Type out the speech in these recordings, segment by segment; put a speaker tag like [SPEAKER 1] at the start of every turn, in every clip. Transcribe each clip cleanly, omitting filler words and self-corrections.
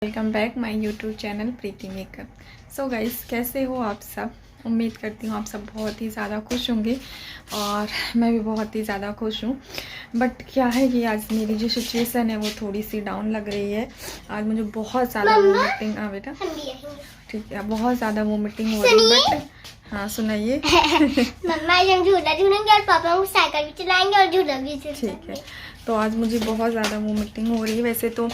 [SPEAKER 1] Welcome back my YouTube channel Preeti makeup. So guys, कैसे हो आप सब। उम्मीद करती हूँ आप सब बहुत ही ज़्यादा खुश होंगे और मैं भी बहुत ही ज़्यादा खुश हूँ। बट क्या है कि आज मेरी जो सिचुएशन है वो थोड़ी सी डाउन लग रही है। आज मुझे बहुत ज़्यादा वोमिटिंग बेटा ठीक है, बहुत ज़्यादा वोमिटिंग हो रही है। बट हाँ सुनाइए।
[SPEAKER 2] मम्मा हम झूला झूलेंगे और पापा हम साइकिल भी चलाएंगे और झूला भी
[SPEAKER 1] ठीक है, तो आज मुझे बहुत ज़्यादा वोमिटिंग हो रही है। वैसे तो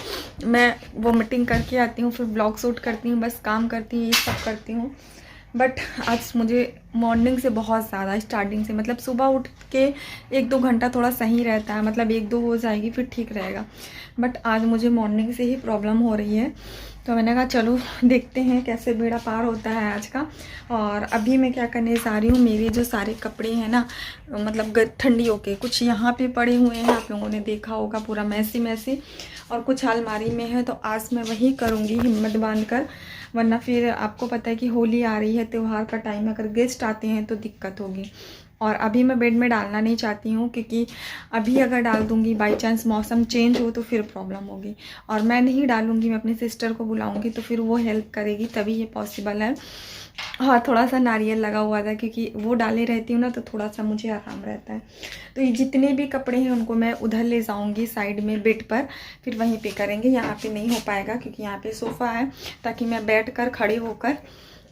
[SPEAKER 1] मैं वोमिटिंग करके आती हूँ, फिर ब्लॉग शूट करती हूँ, बस काम करती हूँ, ये सब करती हूँ। बट आज मुझे मॉर्निंग से बहुत ज़्यादा स्टार्टिंग से, मतलब सुबह उठ के 1-2 घंटा थोड़ा सही रहता है, मतलब 1-2 हो जाएगी फिर ठीक रहेगा। बट आज मुझे मॉर्निंग से ही प्रॉब्लम हो रही है, तो मैंने कहा चलो देखते हैं कैसे बेड़ा पार होता है आज का। और अभी मैं क्या करने जा रही हूँ, मेरे जो सारे कपड़े हैं ना, मतलब ठंडियों के कुछ यहाँ पे पड़े हुए हैं, आप लोगों ने देखा होगा, पूरा मैसी मैसी, और कुछ अलमारी में है। तो आज मैं वही करूँगी हिम्मत बांध कर, वरना फिर आपको पता है कि होली आ रही है, त्यौहार का टाइम, अगर गेस्ट आते हैं तो दिक्कत होगी। और अभी मैं बेड में डालना नहीं चाहती हूँ, क्योंकि अभी अगर डाल दूँगी बाई चांस मौसम चेंज हो तो फिर प्रॉब्लम होगी। और मैं नहीं डालूँगी, मैं अपनी सिस्टर को बुलाऊँगी तो फिर वो हेल्प करेगी, तभी ये पॉसिबल है। और थोड़ा सा नारियल लगा हुआ था, क्योंकि वो डाले रहती हूँ ना तो थोड़ा सा मुझे आराम रहता है। तो ये जितने भी कपड़े हैं उनको मैं उधर ले जाऊँगी साइड में बेड पर, फिर वहीं पे करेंगे। यहाँ पे नहीं हो पाएगा क्योंकि यहाँ पे सोफ़ा है, ताकि मैं बैठ कर खड़े होकर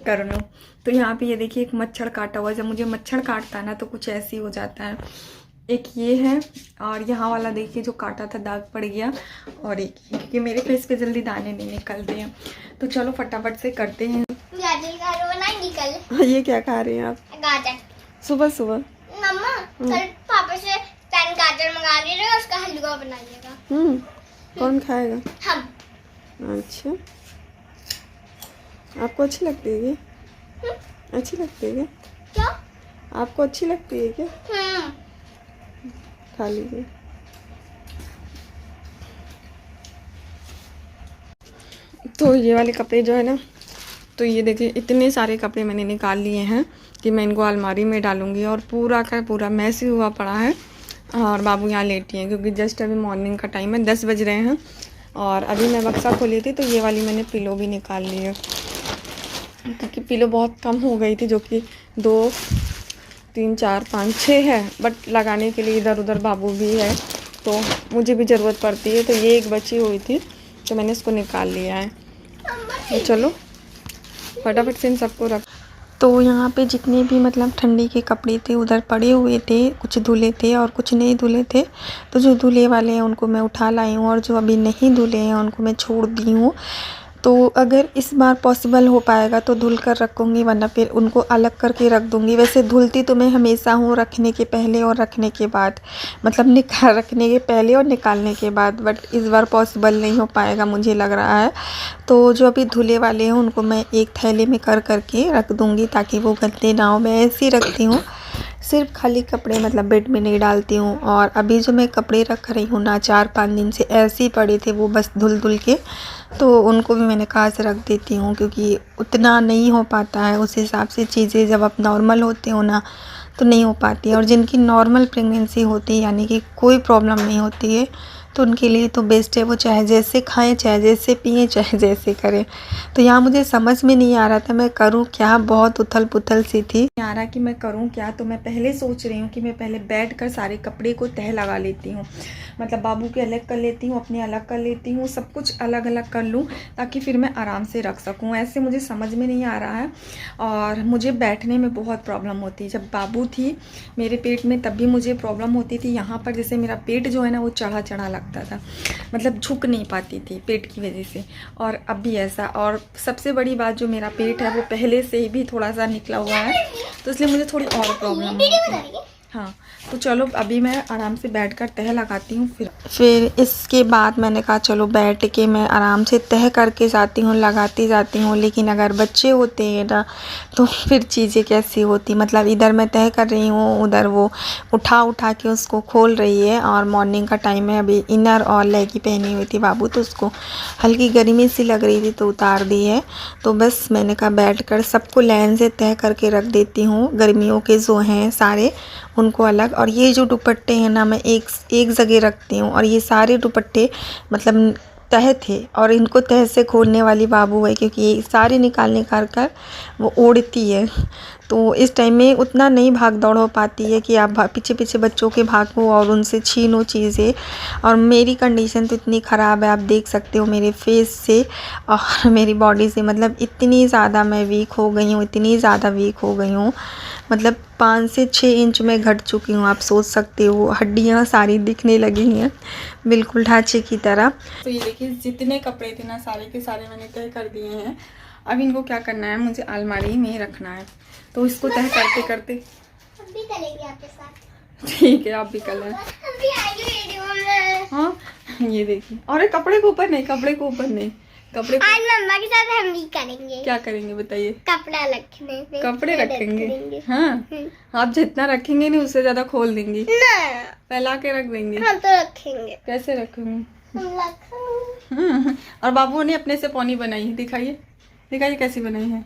[SPEAKER 1] कर लूँ। तो यहाँ पे ये देखिए एक मच्छर काटा हुआ है। जब मुझे मच्छर काटता है ना तो कुछ ऐसे ही हो जाता है। एक ये है, और यहाँ वाला देखिए जो काटा था दाग पड़ गया, और एक ये, क्योंकि मेरे फेस पे जल्दी दाने नहीं निकलते हैं। तो चलो फटाफट से करते हैं। ये क्या खा रहे हैं आप
[SPEAKER 2] गाजर
[SPEAKER 1] सुबह सुबह?
[SPEAKER 2] मम्मा कल पापा से 10 गाजर मंगा लीजिएगा, उसका हलवा बनाइएगा।
[SPEAKER 1] कौन खाएगा?
[SPEAKER 2] हम।
[SPEAKER 1] अच्छा, आपको अच्छी लगती है ये? अच्छी लगती है
[SPEAKER 2] क्या?
[SPEAKER 1] आपको अच्छी लगती है क्या? खा लीजिए। तो ये वाले कपड़े जो है ना, तो ये देखिए इतने सारे कपड़े मैंने निकाल लिए हैं कि मैं इनको अलमारी में डालूंगी। और पूरा का पूरा मैसी हुआ पड़ा है, और बाबू यहाँ लेटी हैं, क्योंकि जस्ट अभी मॉर्निंग का टाइम है, 10 बज रहे हैं। और अभी मैं बक्सा खोली थी तो ये वाली मैंने पिलो भी निकाल ली है, क्योंकि पिलो बहुत कम हो गई थी, जो कि 2, 3, 4, 5, 6 है। बट लगाने के लिए इधर उधर बाबू भी है, तो मुझे भी ज़रूरत पड़ती है। तो ये एक बची हुई थी तो मैंने इसको निकाल लिया है। तो चलो फटाफट से इन सबको रख। तो यहाँ पे जितने भी मतलब ठंडी के कपड़े थे उधर पड़े हुए थे, कुछ धुले थे और कुछ नहीं धुले थे। तो जो धुले वाले हैं उनको मैं उठा लाई हूँ, और जो अभी नहीं धुले हैं उनको मैं छोड़ दी हूँ। तो अगर इस बार पॉसिबल हो पाएगा तो धुल कर रखूँगी, वरना फिर उनको अलग करके रख दूँगी। वैसे धुलती तो मैं हमेशा हूँ, रखने के पहले और रखने के बाद, मतलब रखने के पहले और निकालने के बाद। बट इस बार पॉसिबल नहीं हो पाएगा मुझे लग रहा है। तो जो अभी धुले वाले हैं उनको मैं एक थैले में कर करके रख दूँगी, ताकि वो गंदे ना हो। मैं ऐसे ही रखती हूँ, सिर्फ खाली कपड़े मतलब बेड में नहीं डालती हूँ। और अभी जो मैं कपड़े रख रही हूँ ना, 4-5 दिन से ऐसे ही पड़े थे वो, बस धुल धुल के, तो उनको भी मैंने कहा से रख देती हूँ, क्योंकि उतना नहीं हो पाता है। उस हिसाब से चीज़ें जब आप नॉर्मल होते हो ना तो नहीं हो पाती है। और जिनकी नॉर्मल प्रेगनेंसी होती है, यानी कि कोई प्रॉब्लम नहीं होती है, तो उनके लिए तो बेस्ट है। वो चाहे जैसे खाएं, चाहे जैसे पिएं, चाहे जैसे करें। तो यहाँ मुझे समझ में नहीं आ रहा था मैं करूँ क्या, बहुत उथल पुथल सी थी। नहीं आ रहा कि मैं करूँ क्या। तो मैं पहले सोच रही हूँ कि मैं पहले बैठ कर सारे कपड़े को तह लगा लेती हूँ, मतलब बाबू के अलग कर लेती हूँ, अपने अलग कर लेती हूँ, सब कुछ अलग अलग कर लूँ, ताकि फिर मैं आराम से रख सकूँ। ऐसे मुझे समझ में नहीं आ रहा है। और मुझे बैठने में बहुत प्रॉब्लम होती है। जब बाबू थी मेरे पेट में तब भी मुझे प्रॉब्लम होती थी। यहाँ पर जैसे मेरा पेट जो है ना वो चढ़ा चढ़ा लगता था, मतलब झुक नहीं पाती थी पेट की वजह से। और अब भी ऐसा। और सबसे बड़ी बात, जो मेरा पेट है वो पहले से ही भी थोड़ा सा निकला हुआ है, तो इसलिए मुझे थोड़ी और प्रॉब्लम होती है। हाँ, तो चलो अभी मैं आराम से बैठकर तह लगाती हूँ। फिर इसके बाद मैंने कहा चलो बैठ के मैं आराम से तह करके जाती हूँ, लगाती जाती हूँ। लेकिन अगर बच्चे होते हैं ना तो फिर चीज़ें कैसी होती, मतलब इधर मैं तह कर रही हूँ, उधर वो उठा के उसको खोल रही है। और मॉर्निंग का टाइम है, अभी इनर और लेगी पहनी हुई थी बाबू, तो उसको हल्की गर्मी सी लग रही थी तो उतार दी है। तो बस मैंने कहा बैठ कर सबको लाइन से तह करके रख देती हूँ, गर्मियों के जो हैं सारे उनको अलग। और ये जो दुपट्टे हैं ना मैं एक जगह रखती हूँ, और ये सारे दुपट्टे मतलब तह थे और इनको तह से खोलने वाली बाबू है, क्योंकि ये सारे निकाल कर वो ओढ़ती है। तो इस टाइम में उतना नहीं भाग दौड़ हो पाती है कि आप पीछे पीछे बच्चों के भागो और उनसे छीनो चीज़ें। और मेरी कंडीशन तो इतनी ख़राब है, आप देख सकते हो मेरे फेस से और मेरी बॉडी से, मतलब इतनी ज़्यादा मैं वीक हो गई हूँ, इतनी ज़्यादा वीक हो गई हूँ, मतलब 5 से 6 इंच में घट चुकी हूँ। आप सोच सकते हो, हड्डियाँ सारी दिखने लगी हैं बिल्कुल ढांचे की तरह। तो ये देखिए जितने कपड़े थे ना सारे के सारे मैंने तय कर दिए हैं। अब इनको क्या करना है, मुझे अलमारी में रखना है। तो इसको तय करते करते
[SPEAKER 2] हम भी करेंगे आपके साथ।
[SPEAKER 1] ठीक है, आप भी कर लें।
[SPEAKER 2] हम भी आएंगे वीडियो में।
[SPEAKER 1] हाँ ये देखिए, और कपड़े के ऊपर नहीं, कपड़े के ऊपर नहीं, कपड़े
[SPEAKER 2] आज मम्मा के साथ हम भी करेंगे।
[SPEAKER 1] क्या करेंगे बताइए?
[SPEAKER 2] कपड़ा रखने पे
[SPEAKER 1] कपड़े रखेंगे। हाँ आप जितना रखेंगे नहीं उससे ज्यादा खोल देंगी, फैला के रख देंगे।
[SPEAKER 2] हम तो रखेंगे।
[SPEAKER 1] कैसे रखेंगे?
[SPEAKER 2] हम रखेंगे।
[SPEAKER 1] और बाबू ने अपने से पौनी बनाई है, दिखाइए दिखाइए कैसी बनाई है।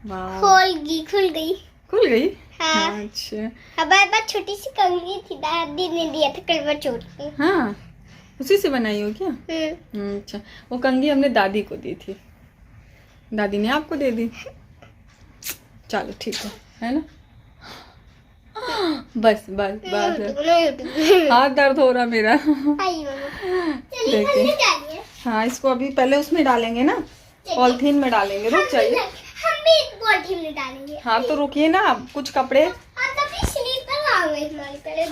[SPEAKER 1] वाह,
[SPEAKER 2] खुल गई।
[SPEAKER 1] खुल गई।
[SPEAKER 2] हाँ।
[SPEAKER 1] अच्छा,
[SPEAKER 2] हमारे पास छोटी सी कंघी थी, दादी ने दिया था कल वो छोटी।
[SPEAKER 1] हाँ उसी से बनाई हो क्या? अच्छा, वो कंघी हमने दादी को दी थी, दादी ने आपको दे दी। चलो ठीक है ना? बस बस बस, हाथ दर्द हो रहा मेरा। देखिए, हाँ इसको अभी पहले उसमें डालेंगे ना, पॉलिथीन में डालेंगे। रुक जाइए,
[SPEAKER 2] हम भी पॉलिथीन में डालेंगे।
[SPEAKER 1] हाँ तो रुकिए ना, कुछ कपड़े।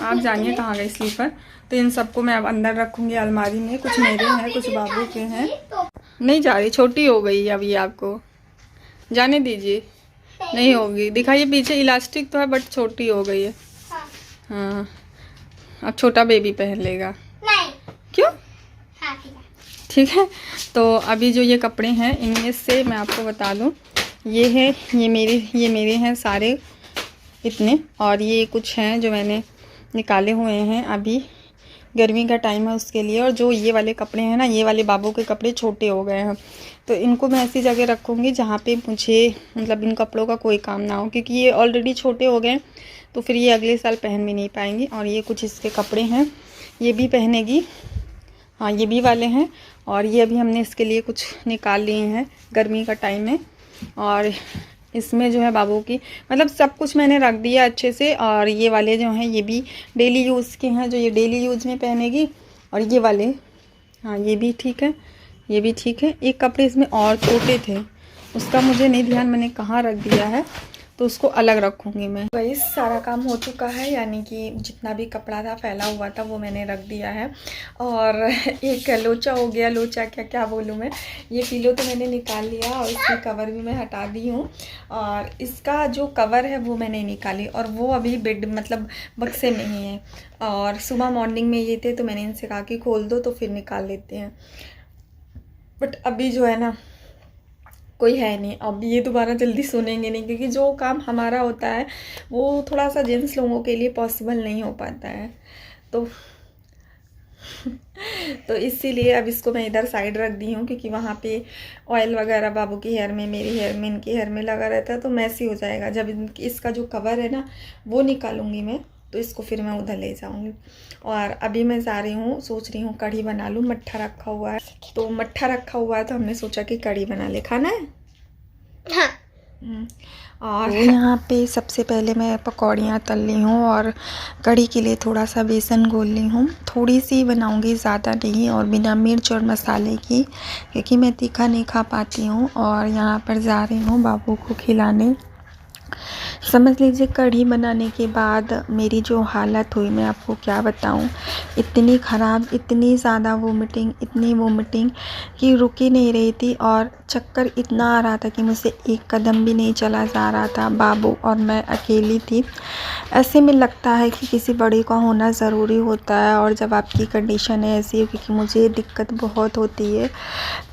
[SPEAKER 1] आप जानिए कहाँ गए स्लीपर। तो इन सबको मैं अब अंदर रखूंगी अलमारी में, कुछ मेरे हैं कुछ बाबू के हैं। नहीं जा रही, छोटी हो गई अब ये, आपको जाने दीजिए। नहीं होगी, दिखाइए पीछे, इलास्टिक तो है बट छोटी हो गई है। हाँ अब छोटा बेबी पहन लेगा।
[SPEAKER 2] नहीं।
[SPEAKER 1] क्यों?
[SPEAKER 2] हाँ
[SPEAKER 1] ठीक है। तो अभी जो ये कपड़े हैं इनमें से मैं आपको बता दूं, ये है, ये मेरे हैं सारे इतने, और ये कुछ हैं जो मैंने निकाले हुए हैं, अभी गर्मी का टाइम है उसके लिए। और जो ये वाले कपड़े हैं ना, ये वाले बाबू के कपड़े छोटे हो गए हैं, तो इनको मैं ऐसी जगह रखूँगी जहाँ पे मुझे मतलब इन कपड़ों का कोई काम ना हो, क्योंकि ये ऑलरेडी छोटे हो गए तो फिर ये अगले साल पहन भी नहीं पाएंगी। और ये कुछ इसके कपड़े हैं, ये भी पहनेगी। हाँ ये भी वाले हैं, और ये अभी हमने इसके लिए कुछ निकाल लिए हैं, गर्मी का टाइम है। और इसमें जो है बाबू की मतलब सब कुछ मैंने रख दिया अच्छे से। और ये वाले जो हैं ये भी डेली यूज़ के हैं, जो ये डेली यूज़ में पहनेगी। और ये वाले, हाँ ये भी ठीक है, ये भी ठीक है। एक कपड़े इसमें और छोटे थे, उसका मुझे नहीं ध्यान मैंने कहाँ रख दिया है, तो उसको अलग रखूँगी मैं। वही सारा काम हो चुका है, यानी कि जितना भी कपड़ा था फैला हुआ था वो मैंने रख दिया है। और एक लोचा हो गया, लोचा क्या बोलूँ मैं, ये पिलो तो मैंने निकाल लिया और इसकी कवर भी मैं हटा दी हूँ। और इसका जो कवर है वो मैंने निकाली, और वो अभी बेड मतलब बक्से में ही है। और सुबह मॉर्निंग में ये थे तो मैंने इनसे कहा कि खोल दो, तो फिर निकाल लेते हैं। बट अभी जो है ना कोई है नहीं, अब ये दोबारा जल्दी सुनेंगे नहीं, क्योंकि जो काम हमारा होता है वो थोड़ा सा जेंट्स लोगों के लिए पॉसिबल नहीं हो पाता है। तो इसीलिए अब इसको मैं इधर साइड रख दी हूँ, क्योंकि वहाँ पे ऑयल वगैरह बाबू की हेयर में, मेरी हेयर में, इनकी हेयर में लगा रहता है तो मैसी हो जाएगा। जब इसका जो कवर है ना वो निकालूंगी मैं, तो इसको फिर मैं उधर ले जाऊंगी। और अभी मैं जा रही हूँ, सोच रही हूँ कढ़ी बना लूँ। मट्ठा रखा हुआ है, तो मट्ठा रखा हुआ है तो हमने सोचा कि कढ़ी बना ले। खाना है?
[SPEAKER 2] हाँ।
[SPEAKER 1] और यहाँ पे सबसे पहले मैं पकौड़ियाँ तल ली हूँ, और कढ़ी के लिए थोड़ा सा बेसन घोल ली हूँ। थोड़ी सी बनाऊँगी, ज़्यादा नहीं, और बिना मिर्च और मसाले की, क्योंकि मैं तीखा नहीं खा पाती हूँ। और यहाँ पर जा रही हूँ बाबू को खिलाने। समझ लीजिए कढ़ी बनाने के बाद मेरी जो हालत हुई मैं आपको क्या बताऊं, इतनी ख़राब, इतनी ज़्यादा वोमिटिंग, इतनी वोमिटिंग कि रुक ही नहीं रही थी। और चक्कर इतना आ रहा था कि मुझसे एक कदम भी नहीं चला जा रहा था। बाबू और मैं अकेली थी। ऐसे में लगता है कि किसी बड़े का होना ज़रूरी होता है, और जब आपकी कंडीशन है ऐसी, क्योंकि मुझे दिक्कत बहुत होती है।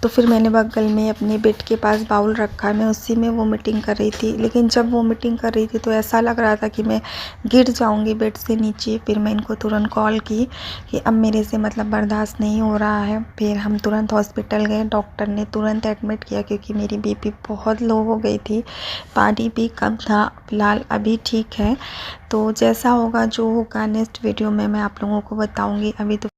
[SPEAKER 1] तो फिर मैंने बगल में अपने बेड के पास बाउल रखा, मैं उसी में वोमिटिंग कर रही थी। लेकिन जब वोमिटिंग कर रही थी तो ऐसा लग रहा था कि मैं गिर जाऊंगी बेड से नीचे। फिर मैं इनको तुरंत कॉल की कि अब मेरे से मतलब बर्दाश्त नहीं हो रहा है। फिर हम तुरंत हॉस्पिटल गए, डॉक्टर ने तुरंत एडमिट किया, क्योंकि मेरी बीपी बहुत लो हो गई थी, पानी भी कम था। फिलहाल अभी ठीक है। तो जैसा होगा, जो होगा नेक्स्ट वीडियो में मैं आप लोगों को बताऊँगी। अभी तो